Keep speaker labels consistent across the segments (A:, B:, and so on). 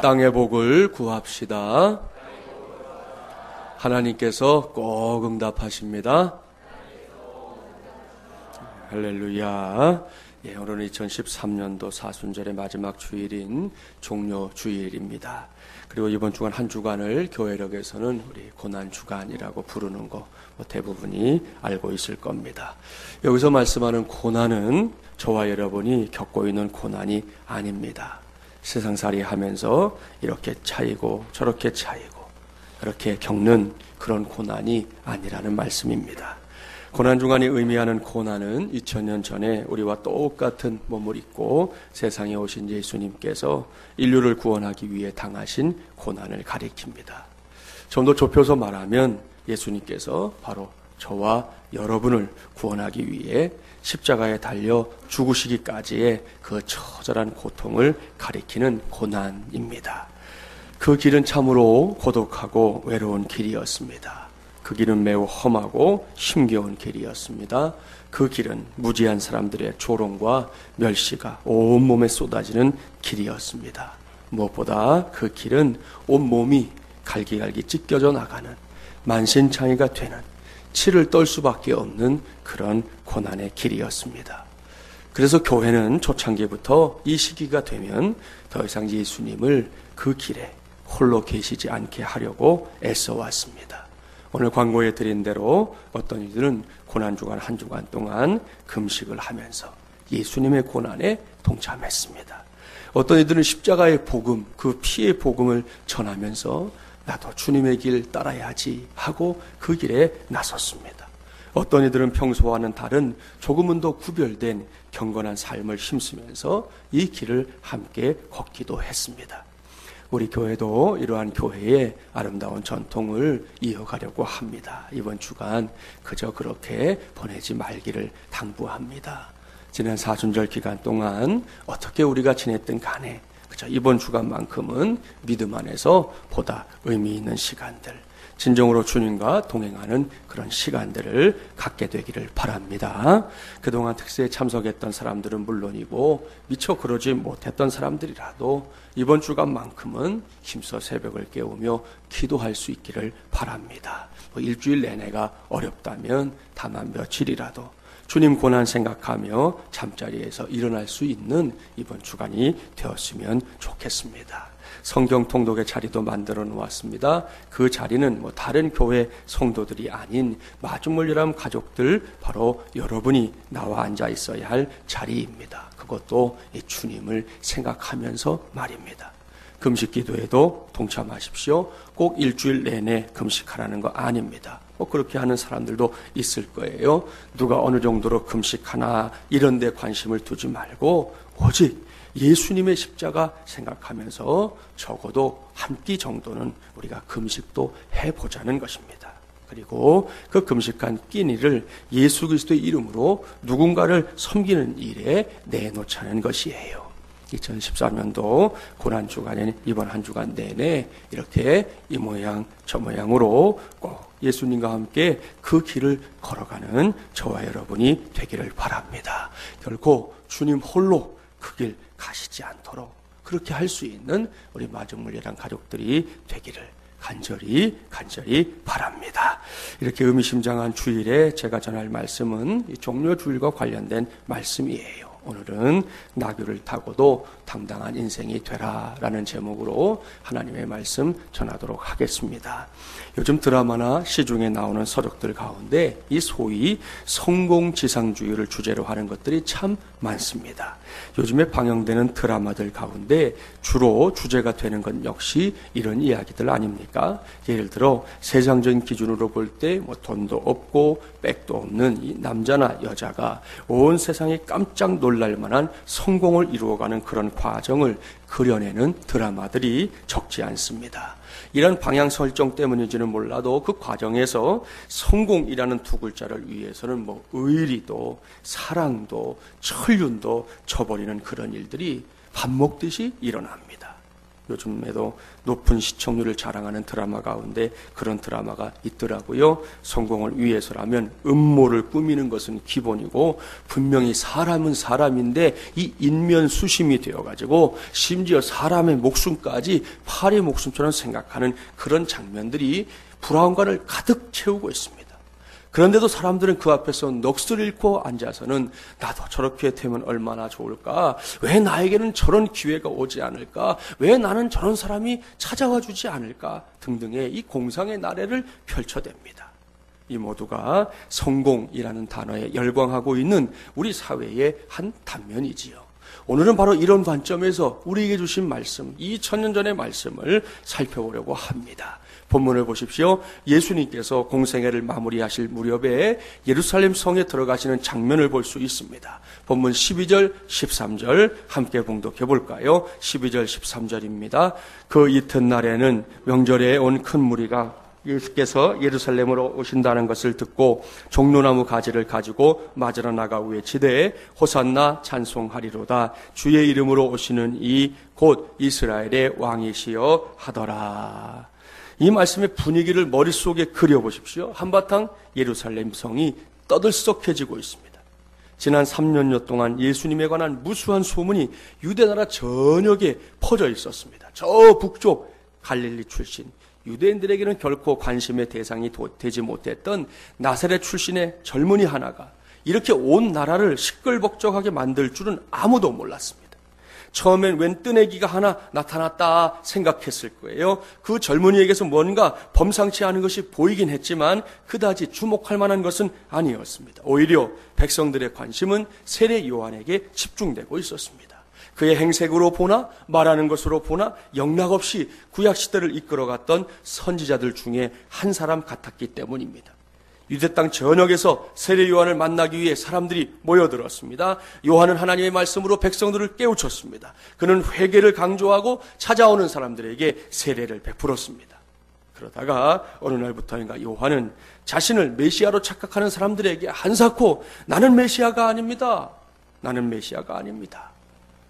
A: 땅의 복을 구합시다. 하나님께서 꼭 응답하십니다. 할렐루야. 오늘은 2013년도 사순절의 마지막 주일인 종료 주일입니다. 그리고 이번 주간 한 주간을 교회력에서는 우리 고난 주간이라고 부르는 거 대부분이 알고 있을 겁니다. 여기서 말씀하는 고난은 저와 여러분이 겪고 있는 고난이 아닙니다. 세상살이 하면서 이렇게 차이고 저렇게 차이고 그렇게 겪는 그런 고난이 아니라는 말씀입니다. 고난 주간이 의미하는 고난은 2000년 전에 우리와 똑같은 몸을 입고 세상에 오신 예수님께서 인류를 구원하기 위해 당하신 고난을 가리킵니다. 좀 더 좁혀서 말하면 예수님께서 바로 저와 여러분을 구원하기 위해 십자가에 달려 죽으시기까지의 그 처절한 고통을 가리키는 고난입니다. 그 길은 참으로 고독하고 외로운 길이었습니다. 그 길은 매우 험하고 힘겨운 길이었습니다. 그 길은 무지한 사람들의 조롱과 멸시가 온몸에 쏟아지는 길이었습니다. 무엇보다 그 길은 온몸이 갈기갈기 찢겨져 나가는 만신창이가 되는 치를 떨 수밖에 없는 그런 고난의 길이었습니다. 그래서 교회는 초창기부터 이 시기가 되면 더 이상 예수님을 그 길에 홀로 계시지 않게 하려고 애써왔습니다. 오늘 광고에 드린 대로 어떤 이들은 고난주간 한 주간 동안 금식을 하면서 예수님의 고난에 동참했습니다. 어떤 이들은 십자가의 복음, 그 피의 복음을 전하면서 나도 주님의 길 따라야지 하고 그 길에 나섰습니다. 어떤 이들은 평소와는 다른 조금은 더 구별된 경건한 삶을 힘쓰면서 이 길을 함께 걷기도 했습니다. 우리 교회도 이러한 교회의 아름다운 전통을 이어가려고 합니다. 이번 주간 그저 그렇게 보내지 말기를 당부합니다. 지난 사순절 기간 동안 어떻게 우리가 지냈든 간에 그저 이번 주간만큼은 믿음 안에서 보다 의미 있는 시간들, 진정으로 주님과 동행하는 그런 시간들을 갖게 되기를 바랍니다. 그동안 특세에 참석했던 사람들은 물론이고 미처 그러지 못했던 사람들이라도 이번 주간만큼은 힘써 새벽을 깨우며 기도할 수 있기를 바랍니다. 일주일 내내가 어렵다면 다만 며칠이라도 주님 고난 생각하며 잠자리에서 일어날 수 있는 이번 주간이 되었으면 좋겠습니다. 성경 통독의 자리도 만들어 놓았습니다. 그 자리는 다른 교회 성도들이 아닌 마중물리람 가족들 바로 여러분이 나와 앉아 있어야 할 자리입니다. 그것도 주님을 생각하면서 말입니다. 금식 기도에도 동참하십시오. 꼭 일주일 내내 금식하라는 거 아닙니다. 그렇게 하는 사람들도 있을 거예요. 누가 어느 정도로 금식하나 이런 데 관심을 두지 말고 오직 예수님의 십자가 생각하면서 적어도 한 끼 정도는 우리가 금식도 해보자는 것입니다. 그리고 그 금식한 끼니를 예수 그리스도의 이름으로 누군가를 섬기는 일에 내놓자는 것이에요. 2014년도 고난주간인 이번 한 주간 내내 이렇게 이 모양 저 모양으로 꼭 예수님과 함께 그 길을 걸어가는 저와 여러분이 되기를 바랍니다. 결코 주님 홀로 그 길 가시지 않도록 그렇게 할 수 있는 우리 마중물리랑 가족들이 되기를 간절히 바랍니다. 이렇게 의미심장한 주일에 제가 전할 말씀은 이 종료 주일과 관련된 말씀이에요. 오늘은 나귀를 타고도 당당한 인생이 되라라는 제목으로 하나님의 말씀 전하도록 하겠습니다. 요즘 드라마나 시중에 나오는 서적들 가운데 이 소위 성공지상주의를 주제로 하는 것들이 참 많습니다. 요즘에 방영되는 드라마들 가운데 주로 주제가 되는 건 역시 이런 이야기들 아닙니까? 예를 들어 세상적인 기준으로 볼 때 돈도 없고 백도 없는 이 남자나 여자가 온 세상이 깜짝 놀랄 만한 성공을 이루어가는 그런 과정을 그려내는 드라마들이 적지 않습니다. 이런 방향 설정 때문인지는 몰라도 그 과정에서 성공이라는 두 글자를 위해서는 의리도 사랑도 천륜도 쳐버리는 그런 일들이 밥 먹듯이 일어납니다. 요즘에도 높은 시청률을 자랑하는 드라마 가운데 그런 드라마가 있더라고요. 성공을 위해서라면 음모를 꾸미는 것은 기본이고, 분명히 사람은 사람인데 이 인면수심이 되어가지고 심지어 사람의 목숨까지 파리 목숨처럼 생각하는 그런 장면들이 불안감을 가득 채우고 있습니다. 그런데도 사람들은 그 앞에서 넋을 잃고 앉아서는 나도 저렇게 되면 얼마나 좋을까? 왜 나에게는 저런 기회가 오지 않을까? 왜 나는 저런 사람이 찾아와 주지 않을까? 등등의 이 공상의 나래를 펼쳐댑니다. 이 모두가 성공이라는 단어에 열광하고 있는 우리 사회의 한 단면이지요. 오늘은 바로 이런 관점에서 우리에게 주신 말씀, 2000년 전의 말씀을 살펴보려고 합니다. 본문을 보십시오. 예수님께서 공생애를 마무리하실 무렵에 예루살렘 성에 들어가시는 장면을 볼 수 있습니다. 본문 12절, 13절 함께 봉독해 볼까요? 12절, 13절입니다. 그 이튿날에는 명절에 온 큰 무리가 예수께서 예루살렘으로 오신다는 것을 듣고 종려나무 가지를 가지고 맞으러 나가 외치되 호산나 찬송하리로다. 주의 이름으로 오시는 이 곧 이스라엘의 왕이시여 하더라. 이 말씀의 분위기를 머릿속에 그려보십시오. 한바탕 예루살렘 성이 떠들썩해지고 있습니다. 지난 3년여 동안 예수님에 관한 무수한 소문이 유대나라 전역에 퍼져 있었습니다. 저 북쪽 갈릴리 출신, 유대인들에게는 결코 관심의 대상이 되지 못했던 나사렛 출신의 젊은이 하나가 이렇게 온 나라를 시끌벅적하게 만들 줄은 아무도 몰랐습니다. 처음엔 웬 뜨내기가 하나 나타났다 생각했을 거예요. 그 젊은이에게서 뭔가 범상치 않은 것이 보이긴 했지만 그다지 주목할 만한 것은 아니었습니다. 오히려 백성들의 관심은 세례 요한에게 집중되고 있었습니다. 그의 행색으로 보나 말하는 것으로 보나 영락없이 구약시대를 이끌어갔던 선지자들 중에 한 사람 같았기 때문입니다. 유대 땅 전역에서 세례 요한을 만나기 위해 사람들이 모여들었습니다. 요한은 하나님의 말씀으로 백성들을 깨우쳤습니다. 그는 회개를 강조하고 찾아오는 사람들에게 세례를 베풀었습니다. 그러다가 어느 날부터인가 요한은 자신을 메시아로 착각하는 사람들에게 한사코 나는 메시아가 아닙니다. 나는 메시아가 아닙니다.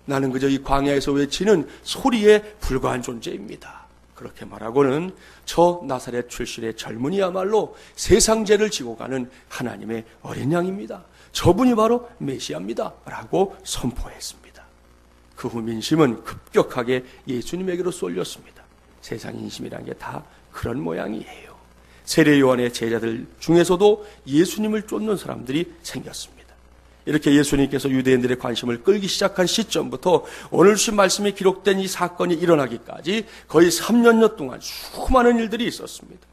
A: 나는 그저 이 광야에서 외치는 소리에 불과한 존재입니다. 그렇게 말하고는 저 나사렛 출신의 젊은이야말로 세상 죄를 지고 가는 하나님의 어린 양입니다. 저분이 바로 메시아입니다. 라고 선포했습니다. 그 후 민심은 급격하게 예수님에게로 쏠렸습니다. 세상 인심이란 게 다 그런 모양이에요. 세례 요한의 제자들 중에서도 예수님을 쫓는 사람들이 생겼습니다. 이렇게 예수님께서 유대인들의 관심을 끌기 시작한 시점부터 오늘 주신 말씀이 기록된 이 사건이 일어나기까지 거의 3년여 동안 수많은 일들이 있었습니다.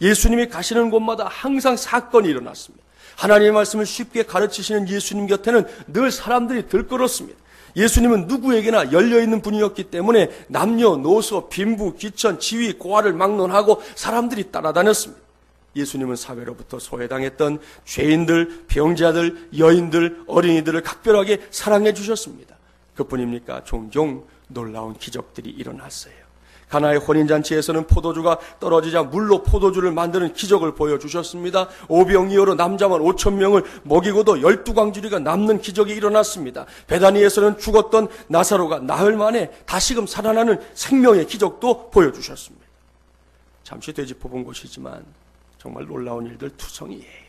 A: 예수님이 가시는 곳마다 항상 사건이 일어났습니다. 하나님의 말씀을 쉽게 가르치시는 예수님 곁에는 늘 사람들이 들끓었습니다. 예수님은 누구에게나 열려있는 분이었기 때문에 남녀노소, 빈부, 귀천, 지위, 고아를 막론하고 사람들이 따라다녔습니다. 예수님은 사회로부터 소외당했던 죄인들, 병자들, 여인들, 어린이들을 각별하게 사랑해 주셨습니다. 그뿐입니까? 종종 놀라운 기적들이 일어났어요. 가나의 혼인잔치에서는 포도주가 떨어지자 물로 포도주를 만드는 기적을 보여주셨습니다. 오병이어로 남자만 5,000명을 먹이고도 12광주리가 남는 기적이 일어났습니다. 베다니에서는 죽었던 나사로가 나흘 만에 다시금 살아나는 생명의 기적도 보여주셨습니다. 잠시 되짚어본 곳이지만 정말 놀라운 일들 투성이에요.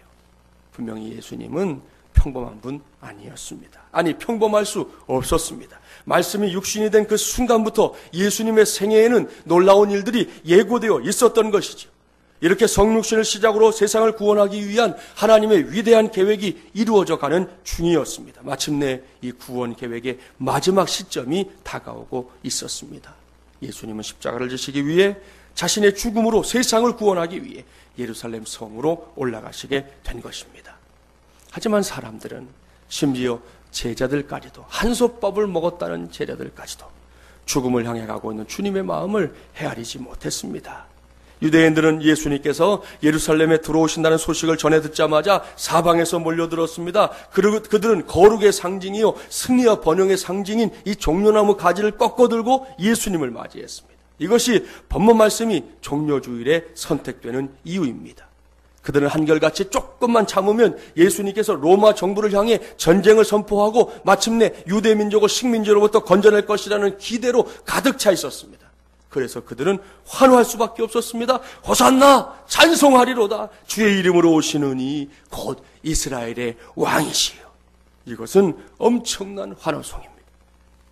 A: 분명히 예수님은 평범한 분 아니었습니다. 아니, 평범할 수 없었습니다. 말씀이 육신이 된 그 순간부터 예수님의 생애에는 놀라운 일들이 예고되어 있었던 것이죠. 이렇게 성육신을 시작으로 세상을 구원하기 위한 하나님의 위대한 계획이 이루어져 가는 중이었습니다. 마침내 이 구원 계획의 마지막 시점이 다가오고 있었습니다. 예수님은 십자가를 지시기 위해 자신의 죽음으로 세상을 구원하기 위해 예루살렘 성으로 올라가시게 된 것입니다. 하지만 사람들은, 심지어 제자들까지도, 한솥밥을 먹었다는 제자들까지도 죽음을 향해 가고 있는 주님의 마음을 헤아리지 못했습니다. 유대인들은 예수님께서 예루살렘에 들어오신다는 소식을 전해 듣자마자 사방에서 몰려들었습니다. 그들은 거룩의 상징이요 승리와 번영의 상징인 이 종려나무 가지를 꺾어들고 예수님을 맞이했습니다. 이것이 본문 말씀이 종려주일에 선택되는 이유입니다. 그들은 한결같이 조금만 참으면 예수님께서 로마 정부를 향해 전쟁을 선포하고 마침내 유대민족을 식민지로부터 건져낼 것이라는 기대로 가득 차 있었습니다. 그래서 그들은 환호할 수밖에 없었습니다. 호산나 찬송하리로다. 주의 이름으로 오시느니 곧 이스라엘의 왕이시요. 이것은 엄청난 환호성입니다.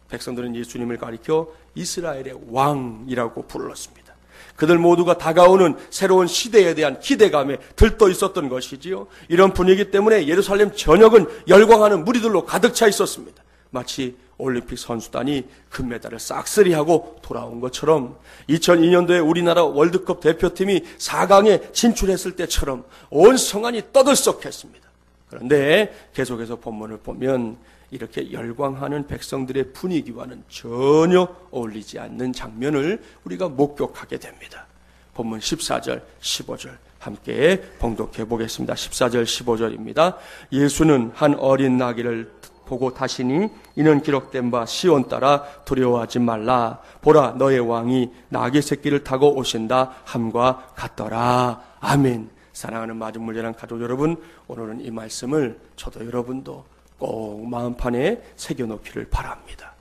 A: 백성들은 예수님을 가리켜 이스라엘의 왕이라고 불렀습니다. 그들 모두가 다가오는 새로운 시대에 대한 기대감에 들떠 있었던 것이지요. 이런 분위기 때문에 예루살렘 전역은 열광하는 무리들로 가득 차 있었습니다. 마치 올림픽 선수단이 금메달을 싹쓸이하고 돌아온 것처럼 2002년도에 우리나라 월드컵 대표팀이 4강에 진출했을 때처럼 온 성안이 떠들썩했습니다. 그런데 계속해서 본문을 보면 이렇게 열광하는 백성들의 분위기와는 전혀 어울리지 않는 장면을 우리가 목격하게 됩니다. 본문 14절, 15절 함께 봉독해 보겠습니다. 14절, 15절입니다. 예수는 한 어린 나귀를 보고 다시니 이는 기록된 바 시온 따라 두려워하지 말라. 보라 너의 왕이 나귀 새끼를 타고 오신다 함과 같더라. 아멘. 사랑하는 마중물전한 가족 여러분, 오늘은 이 말씀을 저도 여러분도 꼭 마음판에 새겨놓기를 바랍니다.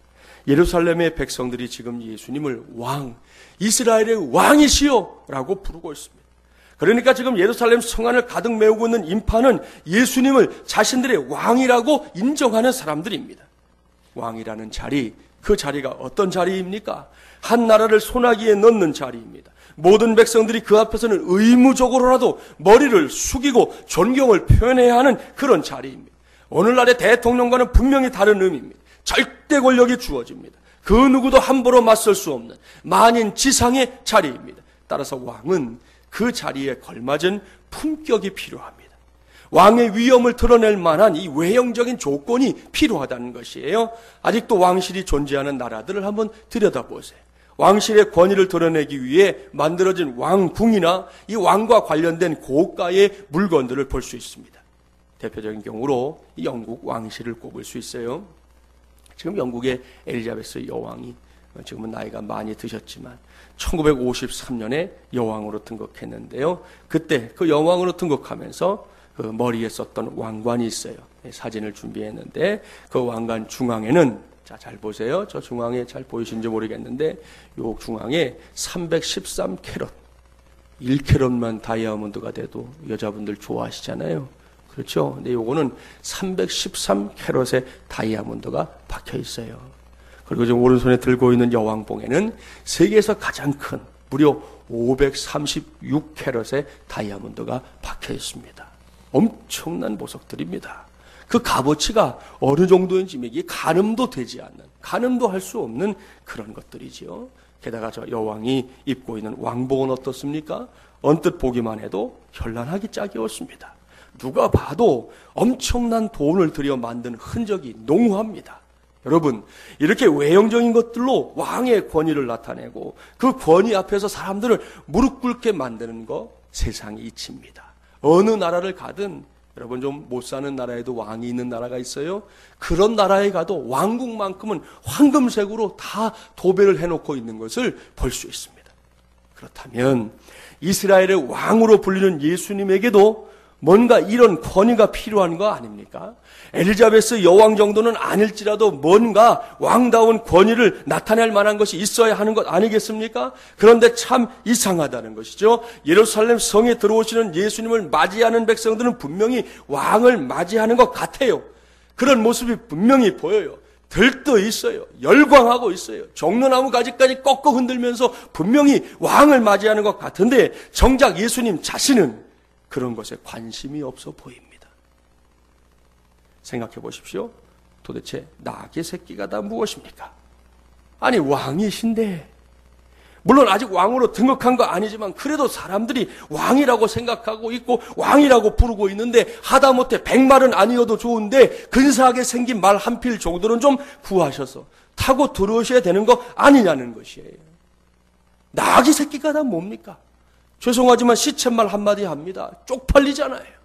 A: 예루살렘의 백성들이 지금 예수님을 왕, 이스라엘의 왕이시여 라고 부르고 있습니다. 그러니까 지금 예루살렘 성안을 가득 메우고 있는 인파는 예수님을 자신들의 왕이라고 인정하는 사람들입니다. 왕이라는 자리, 그 자리가 어떤 자리입니까? 한 나라를 손아귀에 넣는 자리입니다. 모든 백성들이 그 앞에서는 의무적으로라도 머리를 숙이고 존경을 표현해야 하는 그런 자리입니다. 오늘날의 대통령과는 분명히 다른 의미입니다. 절대 권력이 주어집니다. 그 누구도 함부로 맞설 수 없는 만인 지상의 자리입니다. 따라서 왕은 그 자리에 걸맞은 품격이 필요합니다. 왕의 위엄을 드러낼 만한 이 외형적인 조건이 필요하다는 것이에요. 아직도 왕실이 존재하는 나라들을 한번 들여다보세요. 왕실의 권위를 드러내기 위해 만들어진 왕궁이나 이 왕과 관련된 고가의 물건들을 볼 수 있습니다. 대표적인 경우로 영국 왕실을 꼽을 수 있어요. 지금 영국의 엘리자베스 여왕이 지금은 나이가 많이 드셨지만 1953년에 여왕으로 등극했는데요. 그때 그 여왕으로 등극하면서 그 머리에 썼던 왕관이 있어요. 사진을 준비했는데 그 왕관 중앙에는 잘 보세요. 저 중앙에 잘 보이시는지 모르겠는데 요 중앙에 313캐럿 1캐럿만 다이아몬드가 돼도 여자분들 좋아하시잖아요. 그렇죠? 근데 요거는 313캐럿의 다이아몬드가 박혀 있어요. 그리고 지금 오른손에 들고 있는 여왕봉에는 세계에서 가장 큰 무려 536캐럿의 다이아몬드가 박혀 있습니다. 엄청난 보석들입니다. 그 값어치가 어느 정도인지 이게 가늠도 되지 않는, 가늠도 할 수 없는 그런 것들이지요. 게다가 저 여왕이 입고 있는 왕복은 어떻습니까? 언뜻 보기만 해도 현란하기 짝이 없습니다. 누가 봐도 엄청난 돈을 들여 만든 흔적이 농후합니다. 여러분, 이렇게 외형적인 것들로 왕의 권위를 나타내고 그 권위 앞에서 사람들을 무릎 꿇게 만드는 거 세상이 이칩니다. 어느 나라를 가든 여러분 좀 못 사는 나라에도 왕이 있는 나라가 있어요. 그런 나라에 가도 왕국만큼은 황금색으로 다 도배를 해놓고 있는 것을 볼 수 있습니다. 그렇다면 이스라엘의 왕으로 불리는 예수님에게도 뭔가 이런 권위가 필요한 거 아닙니까? 엘리자베스 여왕 정도는 아닐지라도 뭔가 왕다운 권위를 나타낼 만한 것이 있어야 하는 것 아니겠습니까? 그런데 참 이상하다는 것이죠. 예루살렘 성에 들어오시는 예수님을 맞이하는 백성들은 분명히 왕을 맞이하는 것 같아요. 그런 모습이 분명히 보여요. 들떠 있어요. 열광하고 있어요. 종려나무 가지까지 꺾어 흔들면서 분명히 왕을 맞이하는 것 같은데 정작 예수님 자신은 그런 것에 관심이 없어 보입니다. 생각해 보십시오. 도대체 나귀 새끼가 다 무엇입니까? 아니 왕이신데, 물론 아직 왕으로 등극한 거 아니지만 그래도 사람들이 왕이라고 생각하고 있고 왕이라고 부르고 있는데 하다못해 100마리는 아니어도 좋은데 근사하게 생긴 말 한 필 정도는 좀 구하셔서 타고 들어오셔야 되는 거 아니냐는 것이에요. 나귀 새끼가 다 뭡니까? 죄송하지만 시쳇말 한마디 합니다. 쪽팔리잖아요.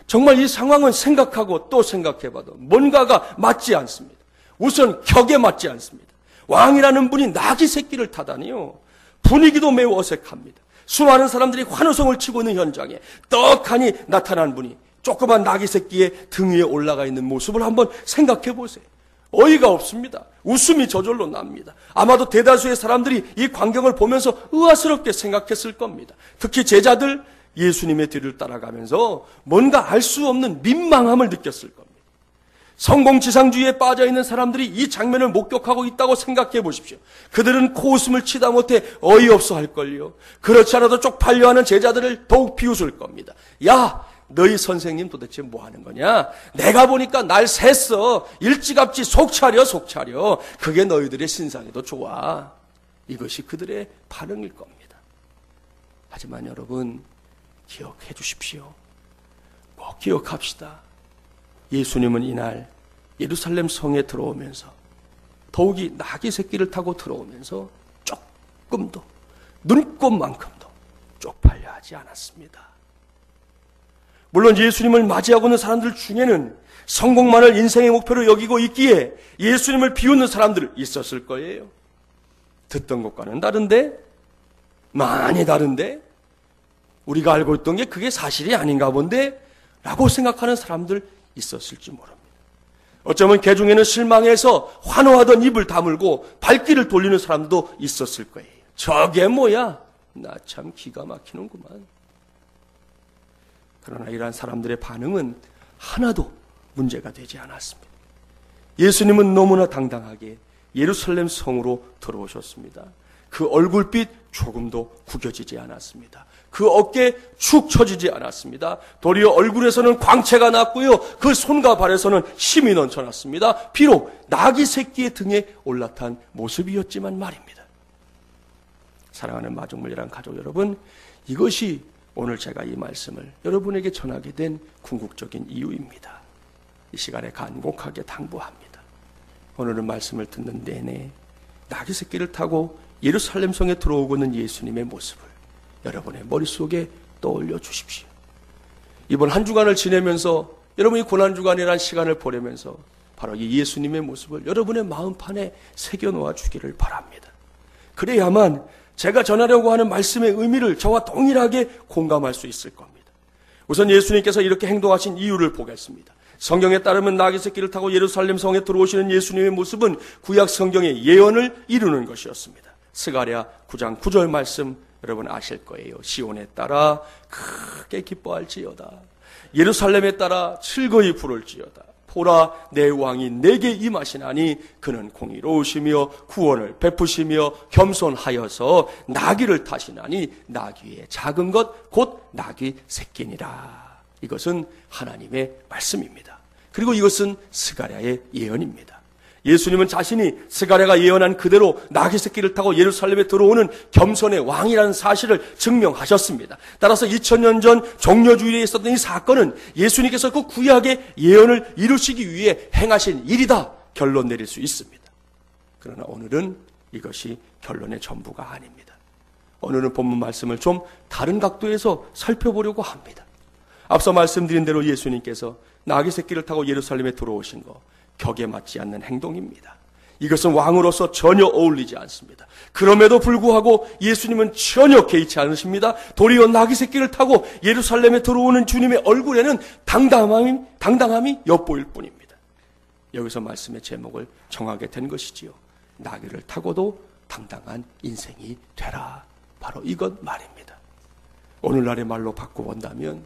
A: 정말 이 상황은 생각하고 또 생각해봐도 뭔가가 맞지 않습니다. 우선 격에 맞지 않습니다. 왕이라는 분이 나귀 새끼를 타다니요. 분위기도 매우 어색합니다. 수많은 사람들이 환호성을 치고 있는 현장에 떡하니 나타난 분이 조그만 나귀 새끼의 등 위에 올라가 있는 모습을 한번 생각해 보세요. 어이가 없습니다. 웃음이 저절로 납니다. 아마도 대다수의 사람들이 이 광경을 보면서 의아스럽게 생각했을 겁니다. 특히 제자들, 예수님의 뒤를 따라가면서 뭔가 알 수 없는 민망함을 느꼈을 겁니다. 성공지상주의에 빠져있는 사람들이 이 장면을 목격하고 있다고 생각해 보십시오. 그들은 코웃음을 치다 못해 어이없어 할걸요. 그렇지 않아도 쪽팔려하는 제자들을 더욱 비웃을 겁니다. 야, 너희 선생님 도대체 뭐 하는 거냐? 내가 보니까 날 샜어. 일찌감치 속 차려. 그게 너희들의 신상에도 좋아. 이것이 그들의 반응일 겁니다. 하지만 여러분, 기억해 주십시오. 꼭 기억합시다. 예수님은 이날 예루살렘 성에 들어오면서, 더욱이 나귀 새끼를 타고 들어오면서 조금도, 눈꼽만큼도 쪽팔려 하지 않았습니다. 물론 예수님을 맞이하고 있는 사람들 중에는 성공만을 인생의 목표로 여기고 있기에 예수님을 비웃는 사람들 있었을 거예요. 듣던 것과는 다른데, 많이 다른데, 우리가 알고 있던 게 그게 사실이 아닌가 본데 라고 생각하는 사람들 있었을지 모릅니다. 어쩌면 개 중에는 실망해서 환호하던 입을 다물고 발길을 돌리는 사람도 있었을 거예요. 저게 뭐야? 나 참 기가 막히는구만. 그러나 이러한 사람들의 반응은 하나도 문제가 되지 않았습니다. 예수님은 너무나 당당하게 예루살렘 성으로 들어오셨습니다. 그 얼굴빛 조금도 구겨지지 않았습니다. 그 어깨 축 처지지 않았습니다. 도리어 얼굴에서는 광채가 났고요. 그 손과 발에서는 힘이 넘쳐났습니다. 비록 나귀 새끼의 등에 올라탄 모습이었지만 말입니다. 사랑하는 마중물이란 가족 여러분, 이것이 오늘 제가 이 말씀을 여러분에게 전하게 된 궁극적인 이유입니다. 이 시간에 간곡하게 당부합니다. 오늘은 말씀을 듣는 내내 나귀 새끼를 타고 예루살렘 성에 들어오고 있는 예수님의 모습을 여러분의 머릿속에 떠올려 주십시오. 이번 한 주간을 지내면서 여러분이 고난주간이라는 시간을 보내면서 바로 이 예수님의 모습을 여러분의 마음판에 새겨놓아 주기를 바랍니다. 그래야만 제가 전하려고 하는 말씀의 의미를 저와 동일하게 공감할 수 있을 겁니다. 우선 예수님께서 이렇게 행동하신 이유를 보겠습니다. 성경에 따르면 나귀 새끼를 타고 예루살렘 성에 들어오시는 예수님의 모습은 구약 성경의 예언을 이루는 것이었습니다. 스가랴 9장 9절 말씀 여러분 아실 거예요. 시온에 따라 크게 기뻐할지어다. 예루살렘에 따라 즐거이 부를지어다. 보라, 내 왕이 내게 임하시나니 그는 공의로우시며 구원을 베푸시며 겸손하여서 나귀를 타시나니 나귀의 작은 것 곧 나귀 새끼니라. 이것은 하나님의 말씀입니다. 그리고 이것은 스가랴의 예언입니다. 예수님은 자신이 스가랴가 예언한 그대로 나귀 새끼를 타고 예루살렘에 들어오는 겸손의 왕이라는 사실을 증명하셨습니다. 따라서 2000년 전 종려주일에 있었던 이 사건은 예수님께서 그 구약의 예언을 이루시기 위해 행하신 일이다 결론 내릴 수 있습니다. 그러나 오늘은 이것이 결론의 전부가 아닙니다. 오늘은 본문 말씀을 좀 다른 각도에서 살펴보려고 합니다. 앞서 말씀드린 대로 예수님께서 나귀 새끼를 타고 예루살렘에 들어오신 거 격에 맞지 않는 행동입니다. 이것은 왕으로서 전혀 어울리지 않습니다. 그럼에도 불구하고 예수님은 전혀 개의치 않으십니다. 도리어 나귀 새끼를 타고 예루살렘에 들어오는 주님의 얼굴에는 당당함이 엿보일 뿐입니다. 여기서 말씀의 제목을 정하게 된 것이지요. 나귀를 타고도 당당한 인생이 되라. 바로 이것 말입니다. 오늘날의 말로 바꿔본다면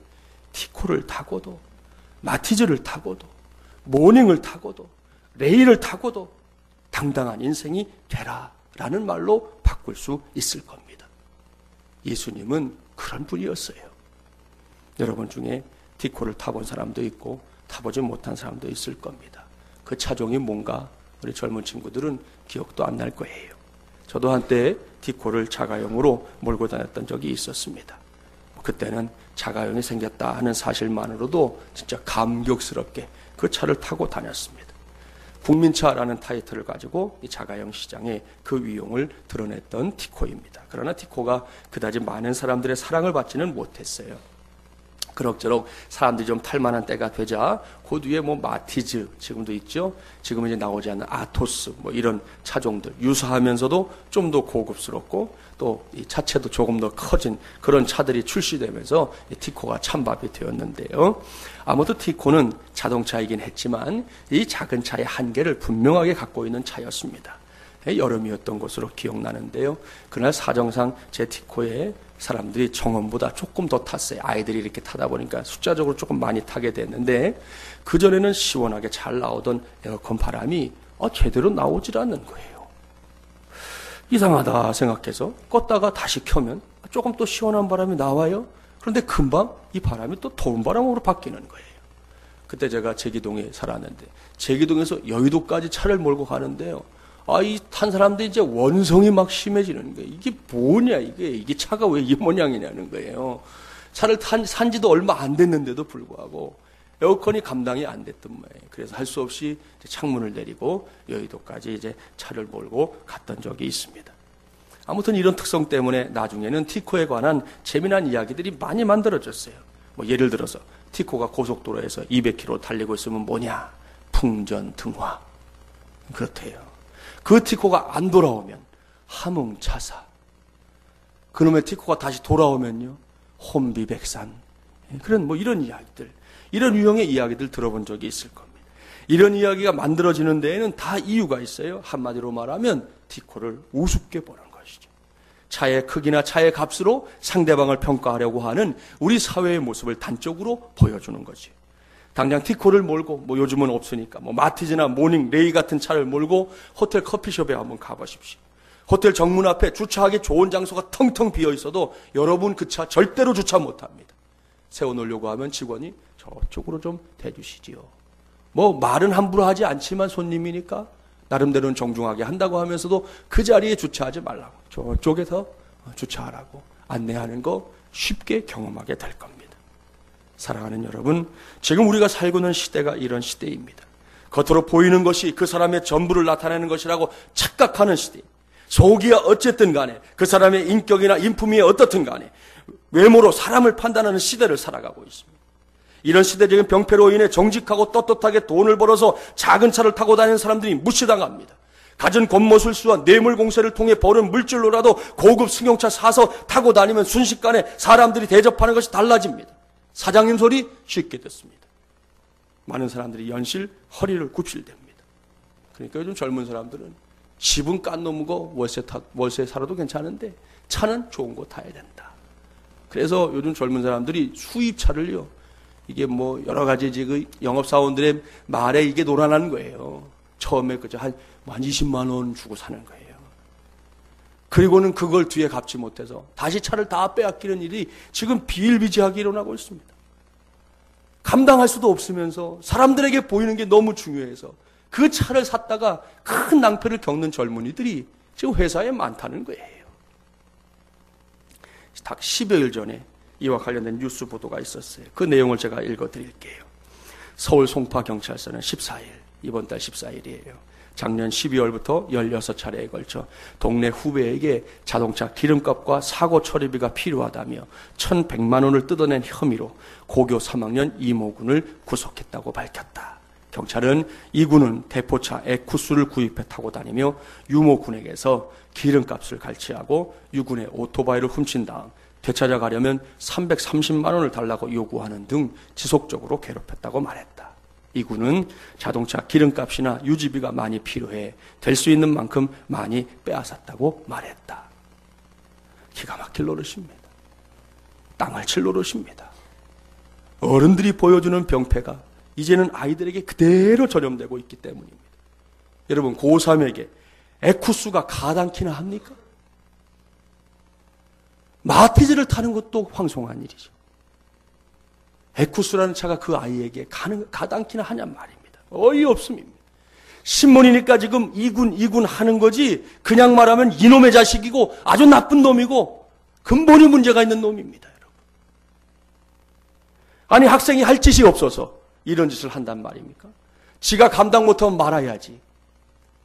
A: 티코를 타고도, 마티즈를 타고도, 모닝을 타고도, 레일을 타고도 당당한 인생이 되라라는 말로 바꿀 수 있을 겁니다. 예수님은 그런 분이었어요. 여러분 중에 티코를 타본 사람도 있고 타보지 못한 사람도 있을 겁니다. 그 차종이 뭔가 우리 젊은 친구들은 기억도 안 날 거예요. 저도 한때 티코를 자가용으로 몰고 다녔던 적이 있었습니다. 그때는 자가용이 생겼다 하는 사실만으로도 진짜 감격스럽게 그 차를 타고 다녔습니다. 국민차라는 타이틀을 가지고 이 자가용 시장에 그 위용을 드러냈던 티코입니다. 그러나 티코가 그다지 많은 사람들의 사랑을 받지는 못했어요. 그럭저럭 사람들이 좀 탈만한 때가 되자 그 뒤에 뭐 마티즈 지금도 있죠. 지금은 이제 나오지 않는 아토스 뭐 이런 차종들 유사하면서도 좀 더 고급스럽고 또 이 차체도 조금 더 커진 그런 차들이 출시되면서 티코가 찬밥이 되었는데요. 아무튼 티코는 자동차이긴 했지만 이 작은 차의 한계를 분명하게 갖고 있는 차였습니다. 여름이었던 것으로 기억나는데요. 그날 사정상 제 티코에 사람들이 정원보다 조금 더 탔어요. 아이들이 이렇게 타다 보니까 숫자적으로 조금 많이 타게 됐는데 그전에는 시원하게 잘 나오던 에어컨 바람이 제대로 나오질 않는 거예요. 이상하다 생각해서 껐다가 다시 켜면 조금 또 시원한 바람이 나와요. 그런데 금방 이 바람이 또 더운 바람으로 바뀌는 거예요. 그때 제가 제기동에 살았는데 제기동에서 여의도까지 차를 몰고 가는데요. 이 탄 사람들이 이제 원성이 막 심해지는 거예요. 이게 뭐냐, 이게 차가 왜 이 모양이냐는 거예요. 차를 산 지도 얼마 안 됐는데도 불구하고 에어컨이 감당이 안 됐던 모양이에요. 그래서 할 수 없이 창문을 내리고 여의도까지 이제 차를 몰고 갔던 적이 있습니다. 아무튼 이런 특성 때문에 나중에는 티코에 관한 재미난 이야기들이 많이 만들어졌어요. 뭐 예를 들어서 티코가 고속도로에서 200km 달리고 있으면 뭐냐? 풍전등화. 그렇대요. 그 티코가 안 돌아오면 함흥차사. 그놈의 티코가 다시 돌아오면요 혼비백산. 그런 뭐 이런 이야기들, 이런 유형의 이야기들 들어본 적이 있을 겁니다. 이런 이야기가 만들어지는 데에는 다 이유가 있어요. 한마디로 말하면 티코를 우습게 보는 것이죠. 차의 크기나 차의 값으로 상대방을 평가하려고 하는 우리 사회의 모습을 단적으로 보여주는 거지. 당장 티코를 몰고 뭐 요즘은 없으니까 뭐 마티즈나 모닝 레이 같은 차를 몰고 호텔 커피숍에 한번 가보십시오. 호텔 정문 앞에 주차하기 좋은 장소가 텅텅 비어 있어도 여러분 그 차 절대로 주차 못합니다. 세워놓으려고 하면 직원이 저쪽으로 좀 대주시지요. 뭐 말은 함부로 하지 않지만 손님이니까 나름대로는 정중하게 한다고 하면서도 그 자리에 주차하지 말라고 저쪽에서 주차하라고 안내하는 거 쉽게 경험하게 될 겁니다. 사랑하는 여러분, 지금 우리가 살고 있는 시대가 이런 시대입니다. 겉으로 보이는 것이 그 사람의 전부를 나타내는 것이라고 착각하는 시대. 속이야 어쨌든 간에 그 사람의 인격이나 인품이 어떻든 간에 외모로 사람을 판단하는 시대를 살아가고 있습니다. 이런 시대적인 병폐로 인해 정직하고 떳떳하게 돈을 벌어서 작은 차를 타고 다니는 사람들이 무시당합니다. 갖은 겉모술수와 뇌물 공세를 통해 버는 물질로라도 고급 승용차 사서 타고 다니면 순식간에 사람들이 대접하는 것이 달라집니다. 사장님 소리 쉽게 듣습니다. 많은 사람들이 연실 허리를 굽실댑니다. 그러니까 요즘 젊은 사람들은 집은 깐 놈이고 월세 살아도 괜찮은데 차는 좋은 거 타야 된다. 그래서 요즘 젊은 사람들이 수입차를요, 이게 뭐 여러 가지 그 영업사원들의 말에 이게 놀아나는 거예요. 처음에 그저 한 20만 원 주고 사는 거예요. 그리고는 그걸 뒤에 갚지 못해서 다시 차를 다 빼앗기는 일이 지금 비일비재하게 일어나고 있습니다. 감당할 수도 없으면서 사람들에게 보이는 게 너무 중요해서 그 차를 샀다가 큰 낭패를 겪는 젊은이들이 지금 회사에 많다는 거예요. 딱 10여일 전에 이와 관련된 뉴스 보도가 있었어요. 그 내용을 제가 읽어드릴게요. 서울 송파경찰서는 14일, 이번 달 14일이에요. 작년 12월부터 16차례에 걸쳐 동네 후배에게 자동차 기름값과 사고 처리비가 필요하다며 1,100만 원을 뜯어낸 혐의로 고교 3학년 이모 군을 구속했다고 밝혔다. 경찰은 이 군은 대포차 에쿠스를 구입해 타고 다니며 유모 군에게서 기름값을 갈취하고 유군의 오토바이를 훔친 다음 되찾아가려면 330만 원을 달라고 요구하는 등 지속적으로 괴롭혔다고 말했다. 이 군은 자동차 기름값이나 유지비가 많이 필요해 될 수 있는 만큼 많이 빼앗았다고 말했다. 기가 막힐 노릇입니다. 땅을 칠 노릇입니다. 어른들이 보여주는 병폐가 이제는 아이들에게 그대로 전염되고 있기 때문입니다. 여러분, 고3에게 에쿠스가 가당키나 합니까? 마티즈를 타는 것도 황송한 일이죠. 에쿠스라는 차가 그 아이에게 가당키나 하냔 말입니다. 어이없습니다. 신문이니까 지금 이군 하는 거지, 그냥 말하면 이놈의 자식이고 아주 나쁜 놈이고 근본이 문제가 있는 놈입니다. 여러분. 아니, 학생이 할 짓이 없어서 이런 짓을 한단 말입니까? 지가 감당 못하면 말아야지.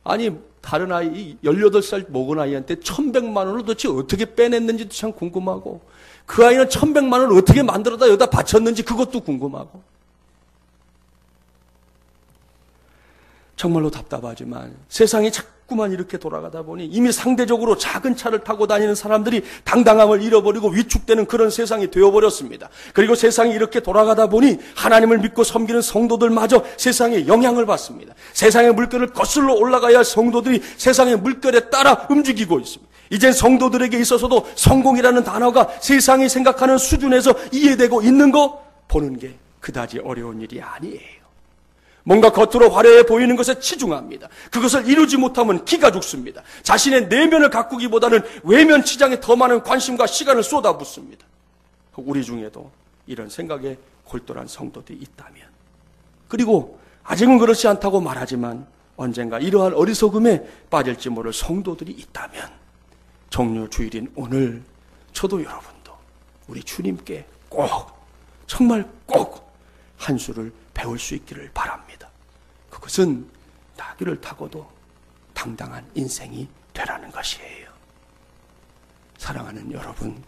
A: 아니, 다른 아이 18살 먹은 아이한테 1,100만 원을 도대체 어떻게 빼냈는지도 참 궁금하고, 그 아이는 1,100만 원을 어떻게 만들어다 여기다 바쳤는지 그것도 궁금하고. 정말로 답답하지만 세상이 자꾸만 이렇게 돌아가다 보니 이미 상대적으로 작은 차를 타고 다니는 사람들이 당당함을 잃어버리고 위축되는 그런 세상이 되어버렸습니다. 그리고 세상이 이렇게 돌아가다 보니 하나님을 믿고 섬기는 성도들마저 세상의 영향을 받습니다. 세상의 물결을 거슬러 올라가야 할 성도들이 세상의 물결에 따라 움직이고 있습니다. 이젠 성도들에게 있어서도 성공이라는 단어가 세상이 생각하는 수준에서 이해되고 있는 거 보는 게 그다지 어려운 일이 아니에요. 뭔가 겉으로 화려해 보이는 것에 치중합니다. 그것을 이루지 못하면 기가 죽습니다. 자신의 내면을 가꾸기보다는 외면 치장에 더 많은 관심과 시간을 쏟아붓습니다. 우리 중에도 이런 생각에 골똘한 성도들이 있다면, 그리고 아직은 그렇지 않다고 말하지만 언젠가 이러한 어리석음에 빠질지 모를 성도들이 있다면, 종려 주일인 오늘 저도 여러분도 우리 주님께 꼭, 정말 꼭 한 수를 배울 수 있기를 바랍니다. 그것은 나귀를 타고도 당당한 인생이 되라는 것이에요. 사랑하는 여러분,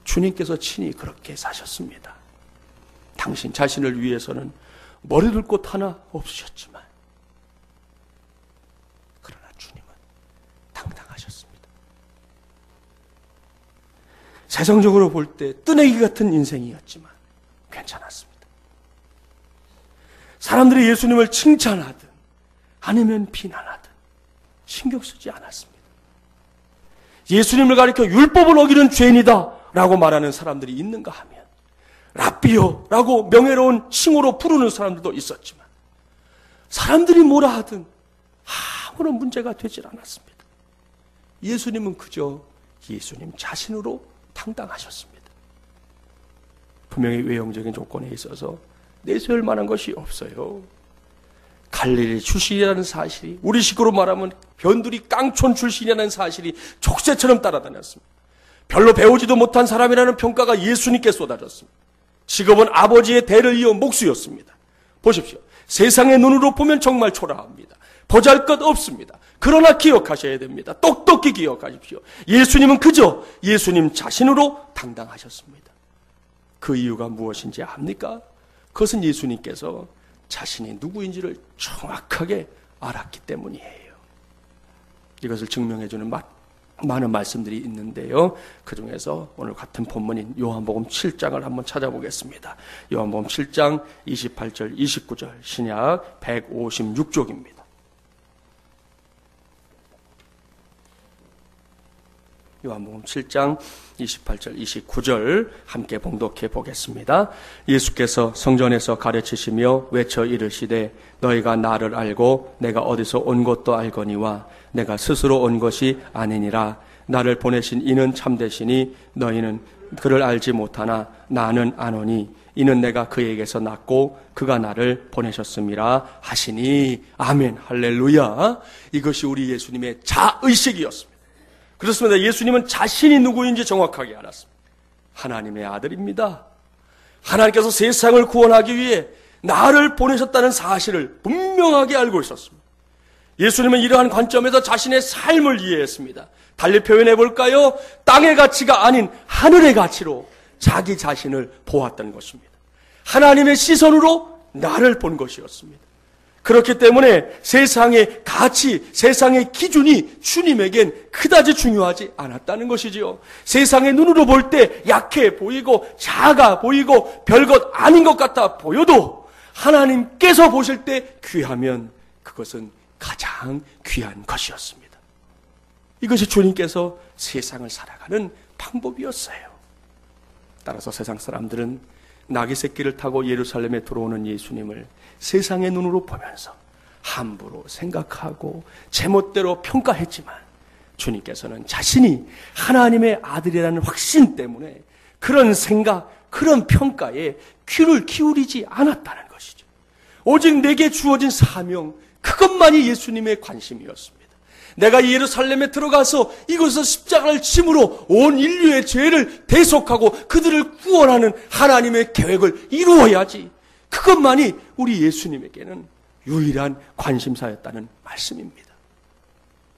A: 주님께서 친히 그렇게 사셨습니다. 당신 자신을 위해서는 머리 둘 곳 하나 없으셨지만, 그러나 주님은 당당하셨습니다. 세상적으로 볼 때 뜨내기 같은 인생이었지만 괜찮았습니다. 사람들이 예수님을 칭찬하든 아니면 비난하든 신경 쓰지 않았습니다. 예수님을 가리켜 율법을 어기는 죄인이다 라고 말하는 사람들이 있는가 하면 랍비요 라고 명예로운 칭호로 부르는 사람들도 있었지만, 사람들이 뭐라 하든 아무런 문제가 되질 않았습니다. 예수님은 그저 예수님 자신으로 당당하셨습니다. 분명히 외형적인 조건에 있어서 내세울 만한 것이 없어요. 갈릴리 출신이라는 사실이, 우리 식으로 말하면 변두리 깡촌 출신이라는 사실이 족쇄처럼 따라다녔습니다. 별로 배우지도 못한 사람이라는 평가가 예수님께 쏟아졌습니다. 직업은 아버지의 대를 이어 목수였습니다. 보십시오. 세상의 눈으로 보면 정말 초라합니다. 보잘것 없습니다. 그러나 기억하셔야 됩니다. 똑똑히 기억하십시오. 예수님은 그저 예수님 자신으로 당당하셨습니다. 그 이유가 무엇인지 압니까? 그것은 예수님께서 자신이 누구인지를 정확하게 알았기 때문이에요. 이것을 증명해주는 많은 말씀들이 있는데요. 그 중에서 오늘 같은 본문인 요한복음 7장을 한번 찾아보겠습니다. 요한복음 7장 28절, 29절, 신약 156쪽입니다. 요한복음 7장 28절, 29절 함께 봉독해 보겠습니다. 예수께서 성전에서 가르치시며 외쳐 이르시되 너희가 나를 알고 내가 어디서 온 것도 알거니와 내가 스스로 온 것이 아니니라. 나를 보내신 이는 참되시니 너희는 그를 알지 못하나 나는 아노니 이는 내가 그에게서 났고 그가 나를 보내셨음이라 하시니. 아멘, 할렐루야. 이것이 우리 예수님의 자의식이었습니다. 그렇습니다. 예수님은 자신이 누구인지 정확하게 알았습니다. 하나님의 아들입니다. 하나님께서 세상을 구원하기 위해 나를 보내셨다는 사실을 분명하게 알고 있었습니다. 예수님은 이러한 관점에서 자신의 삶을 이해했습니다. 달리 표현해 볼까요? 땅의 가치가 아닌 하늘의 가치로 자기 자신을 보았던 것입니다. 하나님의 시선으로 나를 본 것이었습니다. 그렇기 때문에 세상의 가치, 세상의 기준이 주님에겐 그다지 중요하지 않았다는 것이지요. 세상의 눈으로 볼 때 약해 보이고 작아 보이고 별것 아닌 것 같아 보여도 하나님께서 보실 때 귀하면 그것은 가장 귀한 것이었습니다. 이것이 주님께서 세상을 살아가는 방법이었어요. 따라서 세상 사람들은 나귀 새끼를 타고 예루살렘에 들어오는 예수님을 세상의 눈으로 보면서 함부로 생각하고 제멋대로 평가했지만, 주님께서는 자신이 하나님의 아들이라는 확신 때문에 그런 생각, 그런 평가에 귀를 기울이지 않았다는 것이죠. 오직 내게 주어진 사명, 그것만이 예수님의 관심이었습니다. 내가 예루살렘에 들어가서 이곳에서 십자가를 짐으로 온 인류의 죄를 대속하고 그들을 구원하는 하나님의 계획을 이루어야지. 그것만이 우리 예수님에게는 유일한 관심사였다는 말씀입니다.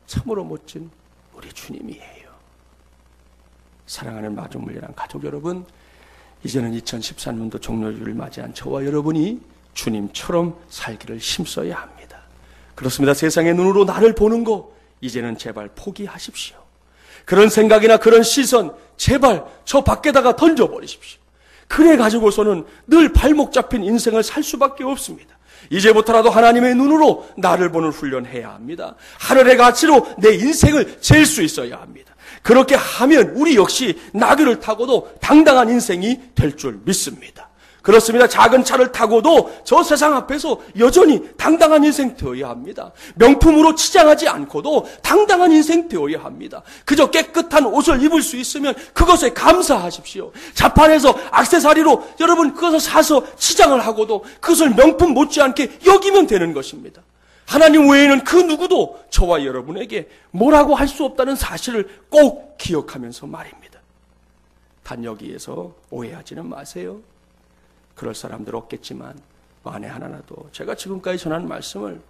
A: 참으로 멋진 우리 주님이에요. 사랑하는 마중물리란 가족 여러분, 이제는 2013년도 종료주를 맞이한 저와 여러분이 주님처럼 살기를 힘써야 합니다. 그렇습니다. 세상의 눈으로 나를 보는 거 이제는 제발 포기하십시오. 그런 생각이나 그런 시선 제발 저 밖에다가 던져버리십시오. 그래 가지고서는 늘 발목 잡힌 인생을 살 수밖에 없습니다. 이제부터라도 하나님의 눈으로 나를 보는 훈련해야 합니다. 하늘의 가치로 내 인생을 잴 수 있어야 합니다. 그렇게 하면 우리 역시 나귀를 타고도 당당한 인생이 될 줄 믿습니다. 그렇습니다. 작은 차를 타고도 저 세상 앞에서 여전히 당당한 인생 되어야 합니다. 명품으로 치장하지 않고도 당당한 인생 되어야 합니다. 그저 깨끗한 옷을 입을 수 있으면 그것에 감사하십시오. 자판에서 액세서리로 여러분 그것을 사서 치장을 하고도 그것을 명품 못지않게 여기면 되는 것입니다. 하나님 외에는 그 누구도 저와 여러분에게 뭐라고 할 수 없다는 사실을 꼭 기억하면서 말입니다. 단 여기에서 오해하지는 마세요. 그럴 사람들 없겠지만 만에 하나라도 제가 지금까지 전한 말씀을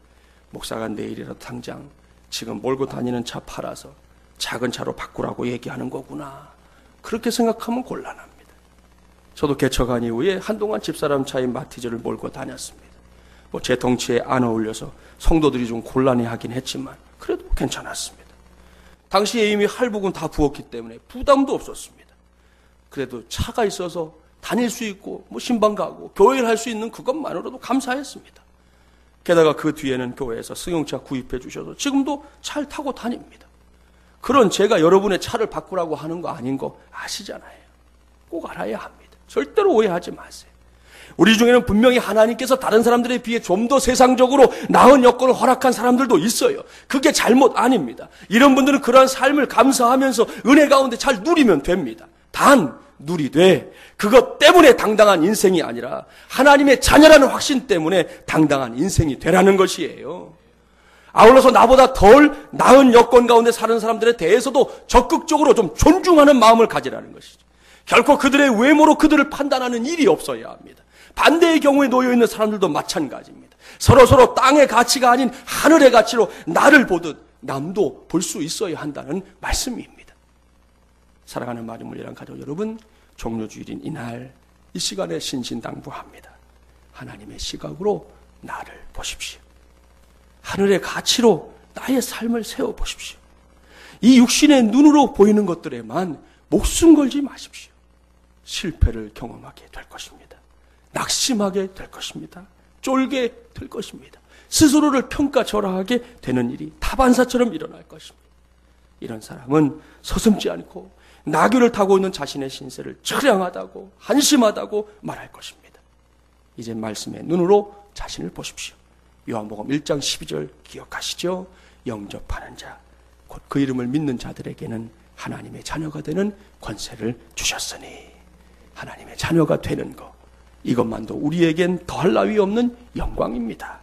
A: 목사가 내일이라도 당장 지금 몰고 다니는 차 팔아서 작은 차로 바꾸라고 얘기하는 거구나, 그렇게 생각하면 곤란합니다. 저도 개척한 이후에 한동안 집사람 차인 마티즈를 몰고 다녔습니다. 제 덩치에 안 어울려서 성도들이 좀 곤란해하긴 했지만 그래도 괜찮았습니다. 당시에 이미 할부금 다 부었기 때문에 부담도 없었습니다. 그래도 차가 있어서 다닐 수 있고 신방 가고 교회를 할 수 있는 그것만으로도 감사했습니다. 게다가 그 뒤에는 교회에서 승용차 구입해 주셔서 지금도 차를 타고 다닙니다. 그런 제가 여러분의 차를 바꾸라고 하는 거 아닌 거 아시잖아요. 꼭 알아야 합니다. 절대로 오해하지 마세요. 우리 중에는 분명히 하나님께서 다른 사람들에 비해 좀 더 세상적으로 나은 여건을 허락한 사람들도 있어요. 그게 잘못 아닙니다. 이런 분들은 그러한 삶을 감사하면서 은혜 가운데 잘 누리면 됩니다. 단 누리되 그것 때문에 당당한 인생이 아니라 하나님의 자녀라는 확신 때문에 당당한 인생이 되라는 것이에요. 아울러서 나보다 덜 나은 여건 가운데 사는 사람들에 대해서도 적극적으로 좀 존중하는 마음을 가지라는 것이죠. 결코 그들의 외모로 그들을 판단하는 일이 없어야 합니다. 반대의 경우에 놓여있는 사람들도 마찬가지입니다. 서로 땅의 가치가 아닌 하늘의 가치로 나를 보듯 남도 볼 수 있어야 한다는 말씀입니다. 사랑하는 마중물리란 가족 여러분, 종료주일인 이날 이 시간에 신신당부합니다. 하나님의 시각으로 나를 보십시오. 하늘의 가치로 나의 삶을 세워보십시오. 이 육신의 눈으로 보이는 것들에만 목숨 걸지 마십시오. 실패를 경험하게 될 것입니다. 낙심하게 될 것입니다. 쫄게 될 것입니다. 스스로를 평가절하하게 되는 일이 다반사처럼 일어날 것입니다. 이런 사람은 서슴지 않고 나귀를 타고 있는 자신의 신세를 처량하다고 한심하다고 말할 것입니다. 이제 말씀의 눈으로 자신을 보십시오. 요한복음 1장 12절 기억하시죠? 영접하는 자, 곧 그 이름을 믿는 자들에게는 하나님의 자녀가 되는 권세를 주셨으니, 하나님의 자녀가 되는 것, 이것만도 우리에겐 더할 나위 없는 영광입니다.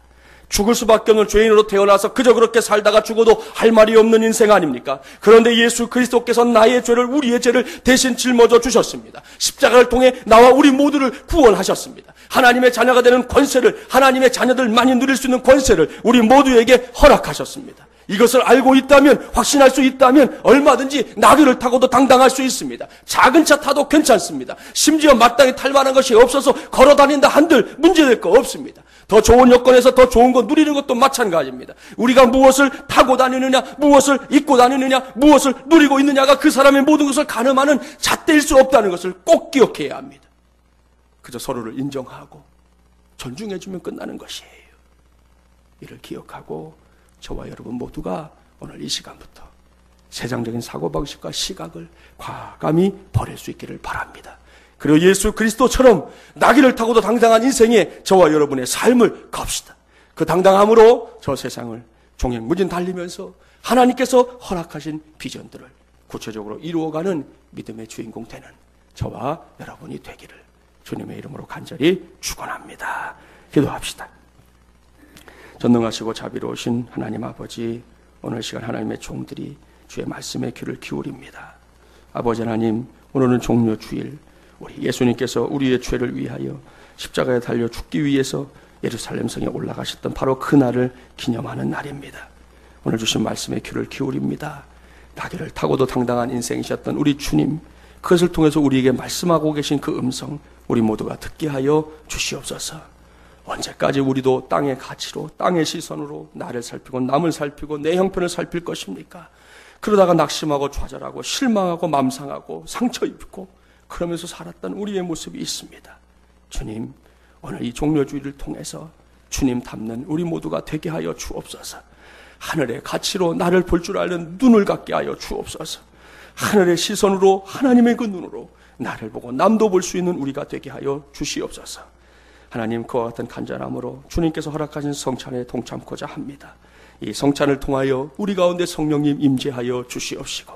A: 죽을 수밖에 없는 죄인으로 태어나서 그저 그렇게 살다가 죽어도 할 말이 없는 인생 아닙니까? 그런데 예수 그리스도께서 나의 죄를, 우리의 죄를 대신 짊어져 주셨습니다. 십자가를 통해 나와 우리 모두를 구원하셨습니다. 하나님의 자녀가 되는 권세를, 하나님의 자녀들만이 누릴 수 있는 권세를 우리 모두에게 허락하셨습니다. 이것을 알고 있다면, 확신할 수 있다면 얼마든지 나귀를 타고도 당당할 수 있습니다. 작은 차 타도 괜찮습니다. 심지어 마땅히 탈 만한 것이 없어서 걸어다닌다 한들 문제될 거 없습니다. 더 좋은 여건에서 더 좋은 거 누리는 것도 마찬가지입니다. 우리가 무엇을 타고 다니느냐, 무엇을 입고 다니느냐, 무엇을 누리고 있느냐가 그 사람의 모든 것을 가늠하는 잣대일 수 없다는 것을 꼭 기억해야 합니다. 그저 서로를 인정하고 존중해주면 끝나는 것이에요. 이를 기억하고 저와 여러분 모두가 오늘 이 시간부터 세상적인 사고방식과 시각을 과감히 버릴 수 있기를 바랍니다. 그리고 예수 그리스도처럼 나귀를 타고도 당당한 인생에 저와 여러분의 삶을 겁시다. 그 당당함으로 저 세상을 종횡무진 달리면서 하나님께서 허락하신 비전들을 구체적으로 이루어가는 믿음의 주인공 되는 저와 여러분이 되기를 주님의 이름으로 간절히 축원합니다. 기도합시다. 전능하시고 자비로우신 하나님 아버지, 오늘 시간 하나님의 종들이 주의 말씀에 귀를 기울입니다. 아버지 하나님, 오늘은 종료주일, 우리 예수님께서 우리의 죄를 위하여 십자가에 달려 죽기 위해서 예루살렘 성에 올라가셨던 바로 그 날을 기념하는 날입니다. 오늘 주신 말씀에 귀를 기울입니다. 나귀를 타고도 당당한 인생이셨던 우리 주님, 그것을 통해서 우리에게 말씀하고 계신 그 음성 우리 모두가 듣게 하여 주시옵소서. 언제까지 우리도 땅의 가치로, 땅의 시선으로 나를 살피고 남을 살피고 내 형편을 살필 것입니까? 그러다가 낙심하고 좌절하고 실망하고 맘상하고 상처 입고 그러면서 살았던 우리의 모습이 있습니다. 주님, 오늘 이 종려주의를 통해서 주님 닮는 우리 모두가 되게 하여 주옵소서. 하늘의 가치로 나를 볼 줄 아는 눈을 갖게 하여 주옵소서. 하늘의 시선으로, 하나님의 그 눈으로 나를 보고 남도 볼 수 있는 우리가 되게 하여 주시옵소서. 하나님, 그와 같은 간절함으로 주님께서 허락하신 성찬에 동참코자 합니다. 이 성찬을 통하여 우리 가운데 성령님 임재하여 주시옵시고,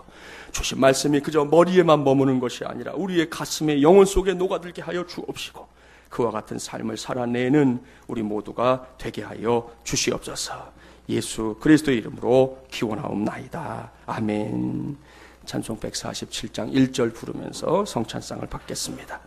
A: 주신 말씀이 그저 머리에만 머무는 것이 아니라 우리의 가슴에 영혼 속에 녹아들게 하여 주옵시고, 그와 같은 삶을 살아내는 우리 모두가 되게 하여 주시옵소서. 예수 그리스도의 이름으로 기원하옵나이다. 아멘. 찬송 147장 1절 부르면서 성찬상을 받겠습니다.